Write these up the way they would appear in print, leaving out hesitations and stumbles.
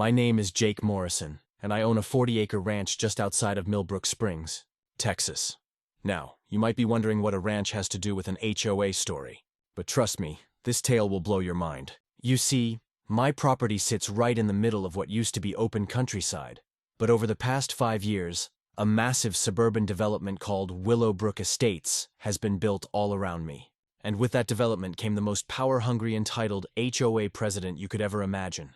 My name is Jake Morrison, and I own a 40-acre ranch just outside of Millbrook Springs, Texas. Now, you might be wondering what a ranch has to do with an HOA story, but trust me, this tale will blow your mind. You see, my property sits right in the middle of what used to be open countryside, but over the past 5 years, a massive suburban development called Willowbrook Estates has been built all around me. And with that development came the most power-hungry entitled HOA president you could ever imagine.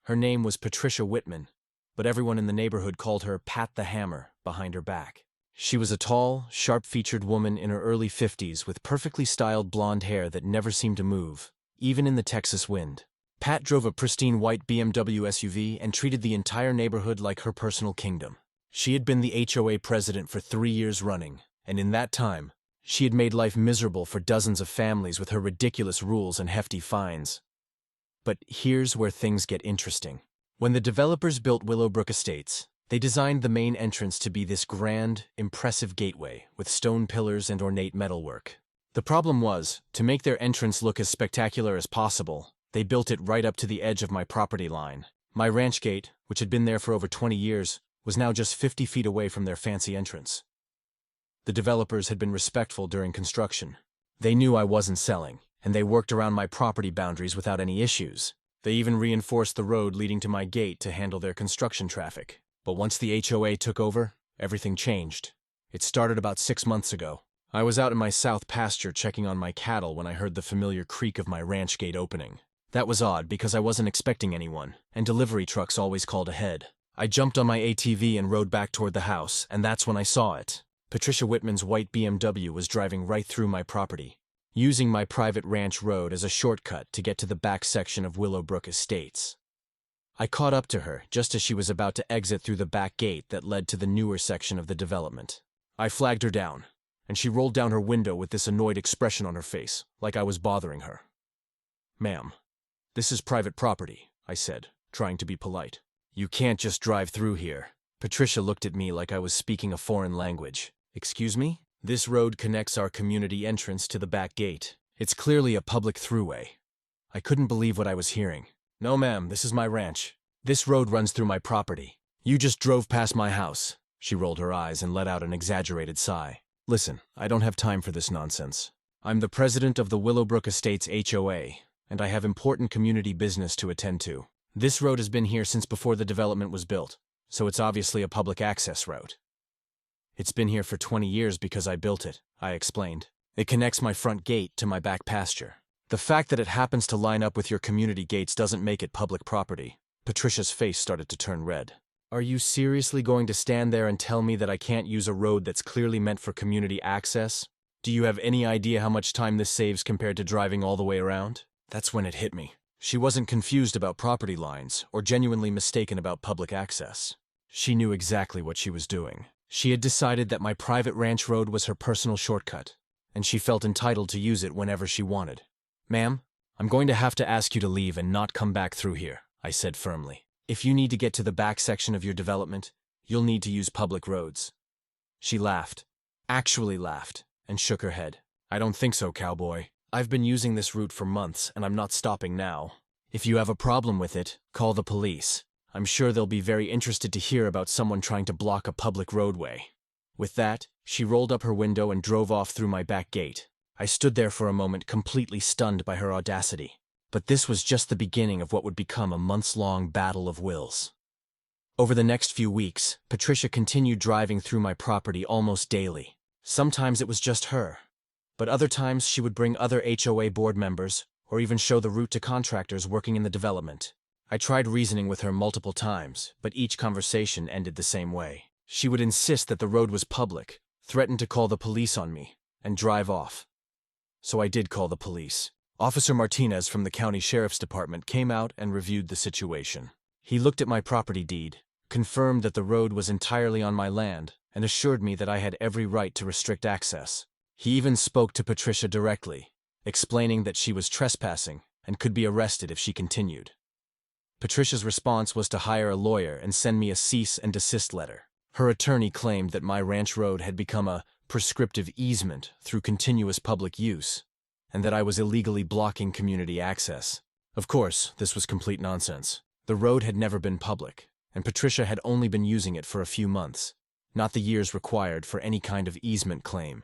Her name was Patricia Whitman, but everyone in the neighborhood called her Pat the Hammer behind her back. She was a tall, sharp-featured woman in her early 50s with perfectly styled blonde hair that never seemed to move, even in the Texas wind. Pat drove a pristine white BMW SUV and treated the entire neighborhood like her personal kingdom. She had been the HOA president for 3 years running, and in that time, she had made life miserable for dozens of families with her ridiculous rules and hefty fines. But here's where things get interesting. When the developers built Willowbrook Estates, they designed the main entrance to be this grand, impressive gateway with stone pillars and ornate metalwork. The problem was, to make their entrance look as spectacular as possible, they built it right up to the edge of my property line. My ranch gate, which had been there for over 20 years, was now just 50 feet away from their fancy entrance. The developers had been respectful during construction. They knew I wasn't selling, and they worked around my property boundaries without any issues. They even reinforced the road leading to my gate to handle their construction traffic. But once the HOA took over, everything changed. It started about 6 months ago. I was out in my south pasture checking on my cattle when I heard the familiar creak of my ranch gate opening. That was odd because I wasn't expecting anyone, and delivery trucks always called ahead. I jumped on my ATV and rode back toward the house, and that's when I saw it. Patricia Whitman's white BMW was driving right through my property, using my private ranch road as a shortcut to get to the back section of Willowbrook Estates. I caught up to her just as she was about to exit through the back gate that led to the newer section of the development. I flagged her down, and she rolled down her window with this annoyed expression on her face, like I was bothering her. "Ma'am, this is private property," I said, trying to be polite. "You can't just drive through here." Patricia looked at me like I was speaking a foreign language. "Excuse me? This road connects our community entrance to the back gate. It's clearly a public throughway." I couldn't believe what I was hearing. "No, ma'am, this is my ranch. This road runs through my property. You just drove past my house." She rolled her eyes and let out an exaggerated sigh. "Listen, I don't have time for this nonsense. I'm the president of the Willowbrook Estates HOA, and I have important community business to attend to. This road has been here since before the development was built, so it's obviously a public access route. It's been here for 20 years because I built it," I explained. "It connects my front gate to my back pasture. The fact that it happens to line up with your community gates doesn't make it public property." Patricia's face started to turn red. "Are you seriously going to stand there and tell me that I can't use a road that's clearly meant for community access? Do you have any idea how much time this saves compared to driving all the way around?" That's when it hit me. She wasn't confused about property lines or genuinely mistaken about public access. She knew exactly what she was doing. She had decided that my private ranch road was her personal shortcut, and she felt entitled to use it whenever she wanted. "Ma'am, I'm going to have to ask you to leave and not come back through here," I said firmly. "If you need to get to the back section of your development, you'll need to use public roads." She laughed, actually laughed, and shook her head. "I don't think so, cowboy. I've been using this route for months, and I'm not stopping now. If you have a problem with it, call the police. I'm sure they'll be very interested to hear about someone trying to block a public roadway." With that, she rolled up her window and drove off through my back gate. I stood there for a moment completely stunned by her audacity. But this was just the beginning of what would become a months-long battle of wills. Over the next few weeks, Patricia continued driving through my property almost daily. Sometimes it was just her, but other times she would bring other HOA board members, or even show the route to contractors working in the development. I tried reasoning with her multiple times, but each conversation ended the same way. She would insist that the road was public, threaten to call the police on me, and drive off. So I did call the police. Officer Martinez from the county sheriff's department came out and reviewed the situation. He looked at my property deed, confirmed that the road was entirely on my land, and assured me that I had every right to restrict access. He even spoke to Patricia directly, explaining that she was trespassing and could be arrested if she continued. Patricia's response was to hire a lawyer and send me a cease and desist letter. Her attorney claimed that my ranch road had become a prescriptive easement through continuous public use, and that I was illegally blocking community access. Of course, this was complete nonsense. The road had never been public, and Patricia had only been using it for a few months, not the years required for any kind of easement claim.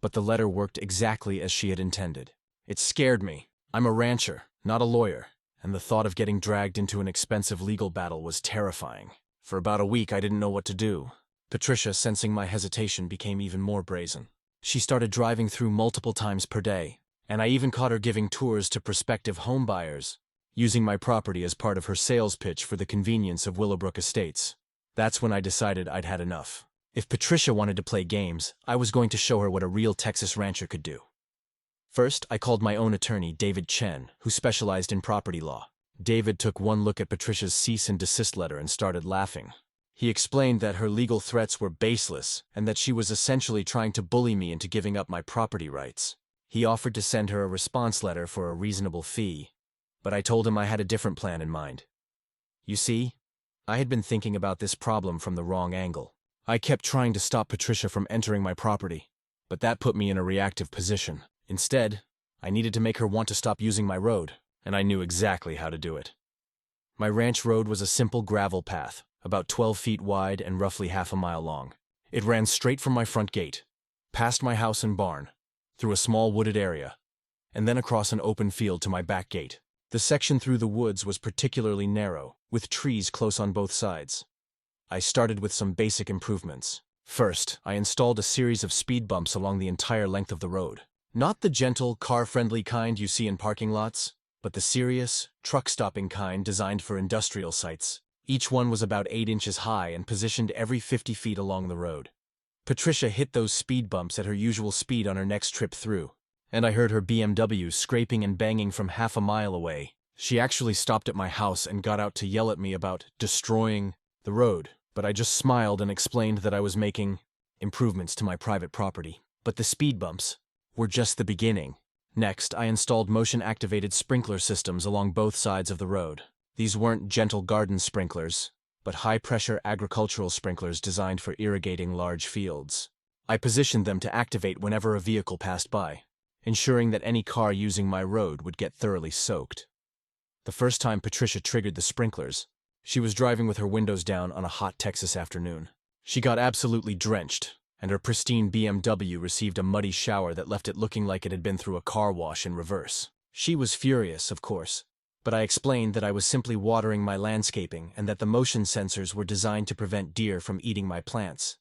But the letter worked exactly as she had intended. It scared me. I'm a rancher, not a lawyer, and the thought of getting dragged into an expensive legal battle was terrifying. For about a week, I didn't know what to do. Patricia, sensing my hesitation, became even more brazen. She started driving through multiple times per day, and I even caught her giving tours to prospective home buyers, using my property as part of her sales pitch for the convenience of Willowbrook Estates. That's when I decided I'd had enough. If Patricia wanted to play games, I was going to show her what a real Texas rancher could do. First, I called my own attorney, David Chen, who specialized in property law. David took one look at Patricia's cease and desist letter and started laughing. He explained that her legal threats were baseless and that she was essentially trying to bully me into giving up my property rights. He offered to send her a response letter for a reasonable fee, but I told him I had a different plan in mind. You see, I had been thinking about this problem from the wrong angle. I kept trying to stop Patricia from entering my property, but that put me in a reactive position. Instead, I needed to make her want to stop using my road, and I knew exactly how to do it. My ranch road was a simple gravel path, about 12 feet wide and roughly half a mile long. It ran straight from my front gate, past my house and barn, through a small wooded area, and then across an open field to my back gate. The section through the woods was particularly narrow, with trees close on both sides. I started with some basic improvements. First, I installed a series of speed bumps along the entire length of the road. Not the gentle, car-friendly kind you see in parking lots, but the serious, truck-stopping kind designed for industrial sites. Each one was about 8 inches high and positioned every 50 feet along the road. Patricia hit those speed bumps at her usual speed on her next trip through, and I heard her BMW scraping and banging from half a mile away. She actually stopped at my house and got out to yell at me about destroying the road, but I just smiled and explained that I was making improvements to my private property. But the speed bumps were just the beginning. Next, I installed motion-activated sprinkler systems along both sides of the road. These weren't gentle garden sprinklers, but high-pressure agricultural sprinklers designed for irrigating large fields. I positioned them to activate whenever a vehicle passed by, ensuring that any car using my road would get thoroughly soaked. The first time Patricia triggered the sprinklers, she was driving with her windows down on a hot Texas afternoon. She got absolutely drenched, and her pristine BMW received a muddy shower that left it looking like it had been through a car wash in reverse. She was furious, of course, but I explained that I was simply watering my landscaping and that the motion sensors were designed to prevent deer from eating my plants.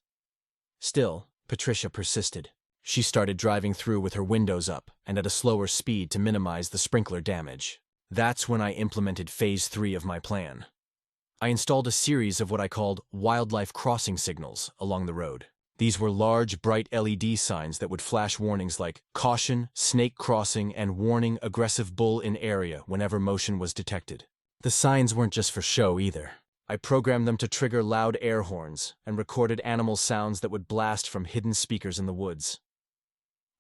Still, Patricia persisted. She started driving through with her windows up and at a slower speed to minimize the sprinkler damage. That's when I implemented Phase 3 of my plan. I installed a series of what I called wildlife crossing signals along the road. These were large, bright LED signs that would flash warnings like "Caution, Snake Crossing," and "Warning, Aggressive Bull in Area" whenever motion was detected. The signs weren't just for show either. I programmed them to trigger loud air horns and recorded animal sounds that would blast from hidden speakers in the woods.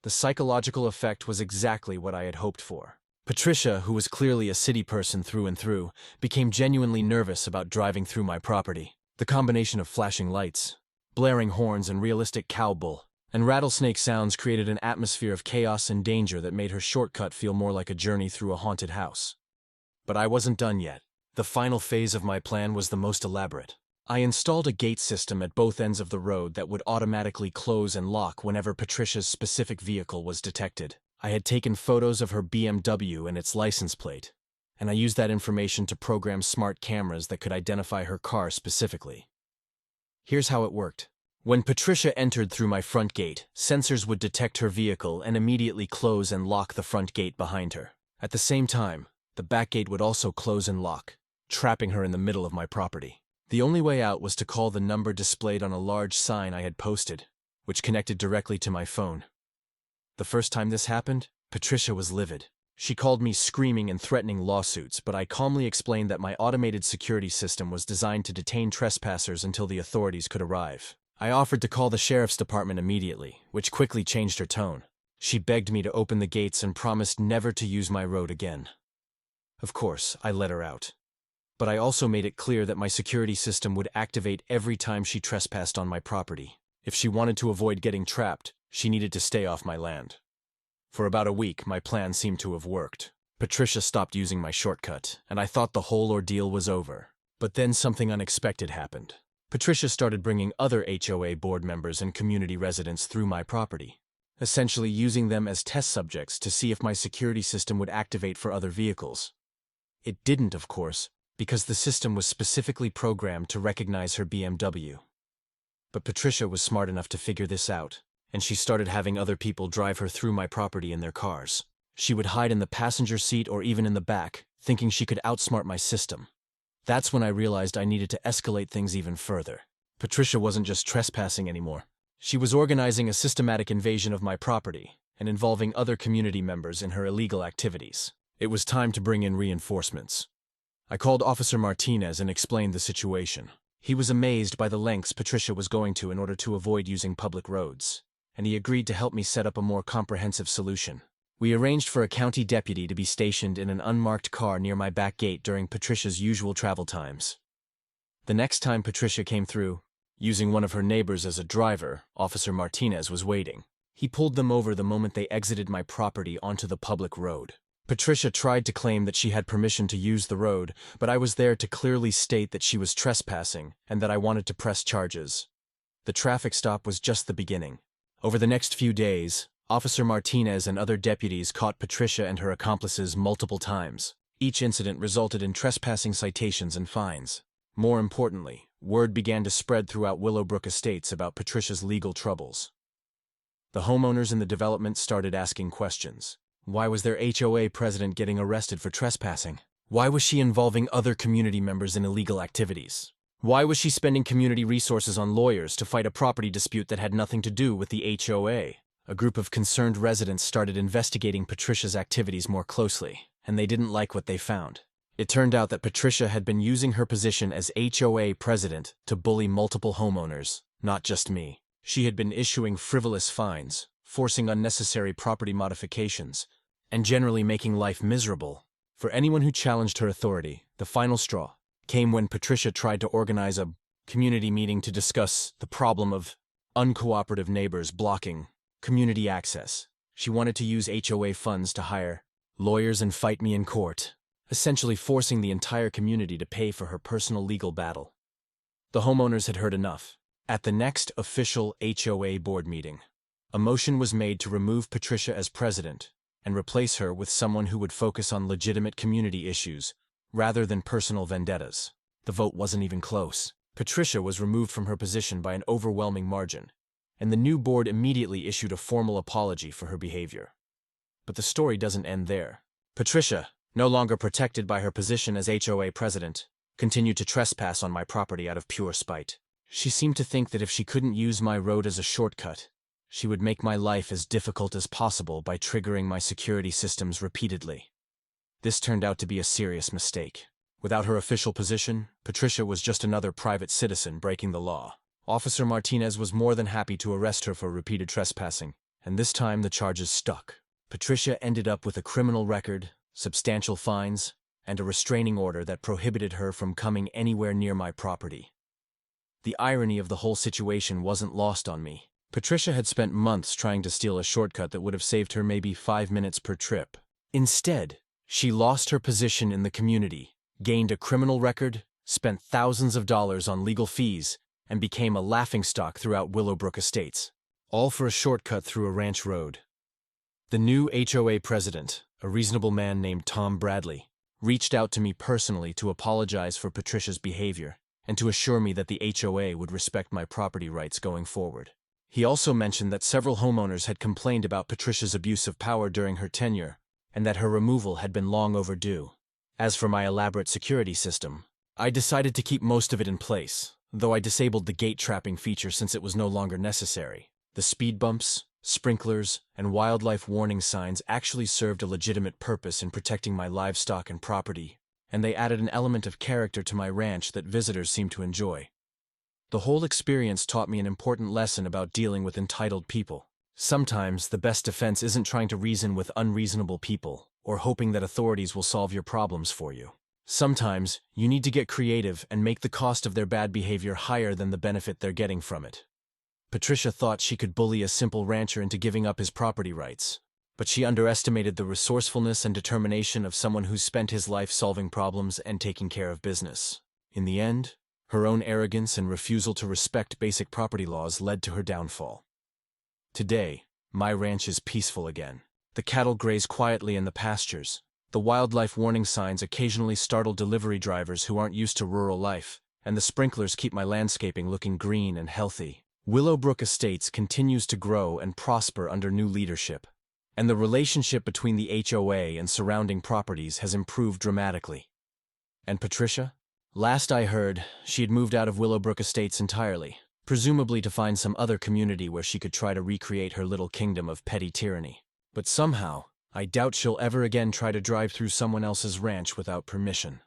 The psychological effect was exactly what I had hoped for. Patricia, who was clearly a city person through and through, became genuinely nervous about driving through my property. The combination of flashing lights, blaring horns, and realistic cow bull and rattlesnake sounds created an atmosphere of chaos and danger that made her shortcut feel more like a journey through a haunted house. But I wasn't done yet. The final phase of my plan was the most elaborate. I installed a gate system at both ends of the road that would automatically close and lock whenever Patricia's specific vehicle was detected. I had taken photos of her BMW and its license plate, and I used that information to program smart cameras that could identify her car specifically. Here's how it worked. When Patricia entered through my front gate, sensors would detect her vehicle and immediately close and lock the front gate behind her. At the same time, the back gate would also close and lock, trapping her in the middle of my property. The only way out was to call the number displayed on a large sign I had posted, which connected directly to my phone. The first time this happened, Patricia was livid. She called me screaming and threatening lawsuits, but I calmly explained that my automated security system was designed to detain trespassers until the authorities could arrive. I offered to call the sheriff's department immediately, which quickly changed her tone. She begged me to open the gates and promised never to use my road again. Of course, I let her out. But I also made it clear that my security system would activate every time she trespassed on my property. If she wanted to avoid getting trapped, she needed to stay off my land. For about a week, my plan seemed to have worked. Patricia stopped using my shortcut, and I thought the whole ordeal was over. But then something unexpected happened. Patricia started bringing other HOA board members and community residents through my property, essentially using them as test subjects to see if my security system would activate for other vehicles. It didn't, of course, because the system was specifically programmed to recognize her BMW. But Patricia was smart enough to figure this out, and she started having other people drive her through my property in their cars. She would hide in the passenger seat or even in the back, thinking she could outsmart my system. That's when I realized I needed to escalate things even further. Patricia wasn't just trespassing anymore. She was organizing a systematic invasion of my property and involving other community members in her illegal activities. It was time to bring in reinforcements. I called Officer Martinez and explained the situation. He was amazed by the lengths Patricia was going to in order to avoid using public roads, and he agreed to help me set up a more comprehensive solution. We arranged for a county deputy to be stationed in an unmarked car near my back gate during Patricia's usual travel times. The next time Patricia came through, using one of her neighbors as a driver, Officer Martinez was waiting. He pulled them over the moment they exited my property onto the public road. Patricia tried to claim that she had permission to use the road, but I was there to clearly state that she was trespassing and that I wanted to press charges. The traffic stop was just the beginning. Over the next few days, Officer Martinez and other deputies caught Patricia and her accomplices multiple times. Each incident resulted in trespassing citations and fines. More importantly, word began to spread throughout Willowbrook Estates about Patricia's legal troubles. The homeowners in the development started asking questions. Why was their HOA president getting arrested for trespassing? Why was she involving other community members in illegal activities? Why was she spending community resources on lawyers to fight a property dispute that had nothing to do with the HOA? A group of concerned residents started investigating Patricia's activities more closely, and they didn't like what they found. It turned out that Patricia had been using her position as HOA president to bully multiple homeowners, not just me. She had been issuing frivolous fines, forcing unnecessary property modifications, and generally making life miserable for anyone who challenged her authority. The final straw came when Patricia tried to organize a community meeting to discuss the problem of uncooperative neighbors blocking community access. She wanted to use HOA funds to hire lawyers and fight me in court, essentially forcing the entire community to pay for her personal legal battle. The homeowners had heard enough. At the next official HOA board meeting, a motion was made to remove Patricia as president and replace her with someone who would focus on legitimate community issues rather than personal vendettas. The vote wasn't even close. Patricia was removed from her position by an overwhelming margin, and the new board immediately issued a formal apology for her behavior. But the story doesn't end there. Patricia, no longer protected by her position as HOA president, continued to trespass on my property out of pure spite. She seemed to think that if she couldn't use my road as a shortcut, she would make my life as difficult as possible by triggering my security systems repeatedly. This turned out to be a serious mistake. Without her official position, Patricia was just another private citizen breaking the law. Officer Martinez was more than happy to arrest her for repeated trespassing, and this time the charges stuck. Patricia ended up with a criminal record, substantial fines, and a restraining order that prohibited her from coming anywhere near my property. The irony of the whole situation wasn't lost on me. Patricia had spent months trying to steal a shortcut that would have saved her maybe 5 minutes per trip. Instead, she lost her position in the community, gained a criminal record, spent thousands of dollars on legal fees, and became a laughingstock throughout Willowbrook Estates, all for a shortcut through a ranch road. The new HOA president, a reasonable man named Tom Bradley, reached out to me personally to apologize for Patricia's behavior and to assure me that the HOA would respect my property rights going forward. He also mentioned that several homeowners had complained about Patricia's abuse of power during her tenure and that her removal had been long overdue. As for my elaborate security system, I decided to keep most of it in place, though I disabled the gate trapping feature since it was no longer necessary. The speed bumps, sprinklers, and wildlife warning signs actually served a legitimate purpose in protecting my livestock and property, and they added an element of character to my ranch that visitors seemed to enjoy. The whole experience taught me an important lesson about dealing with entitled people. Sometimes the best defense isn't trying to reason with unreasonable people or hoping that authorities will solve your problems for you. Sometimes you need to get creative and make the cost of their bad behavior higher than the benefit they're getting from it. Patricia thought she could bully a simple rancher into giving up his property rights, but she underestimated the resourcefulness and determination of someone who spent his life solving problems and taking care of business. In the end, her own arrogance and refusal to respect basic property laws led to her downfall. Today, my ranch is peaceful again. The cattle graze quietly in the pastures. The wildlife warning signs occasionally startle delivery drivers who aren't used to rural life, and the sprinklers keep my landscaping looking green and healthy. Willowbrook Estates continues to grow and prosper under new leadership, and the relationship between the HOA and surrounding properties has improved dramatically. And Patricia? Last I heard, she had moved out of Willowbrook Estates entirely, presumably to find some other community where she could try to recreate her little kingdom of petty tyranny. But somehow, I doubt she'll ever again try to drive through someone else's ranch without permission.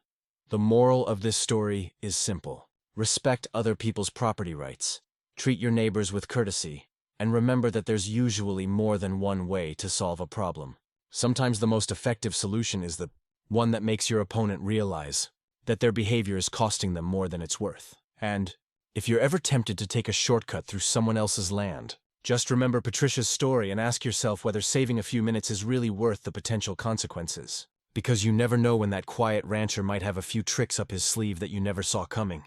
The moral of this story is simple. Respect other people's property rights, treat your neighbors with courtesy, and remember that there's usually more than one way to solve a problem. Sometimes the most effective solution is the one that makes your opponent realize that their behavior is costing them more than it's worth. And if you're ever tempted to take a shortcut through someone else's land, just remember Patricia's story and ask yourself whether saving a few minutes is really worth the potential consequences. Because you never know when that quiet rancher might have a few tricks up his sleeve that you never saw coming.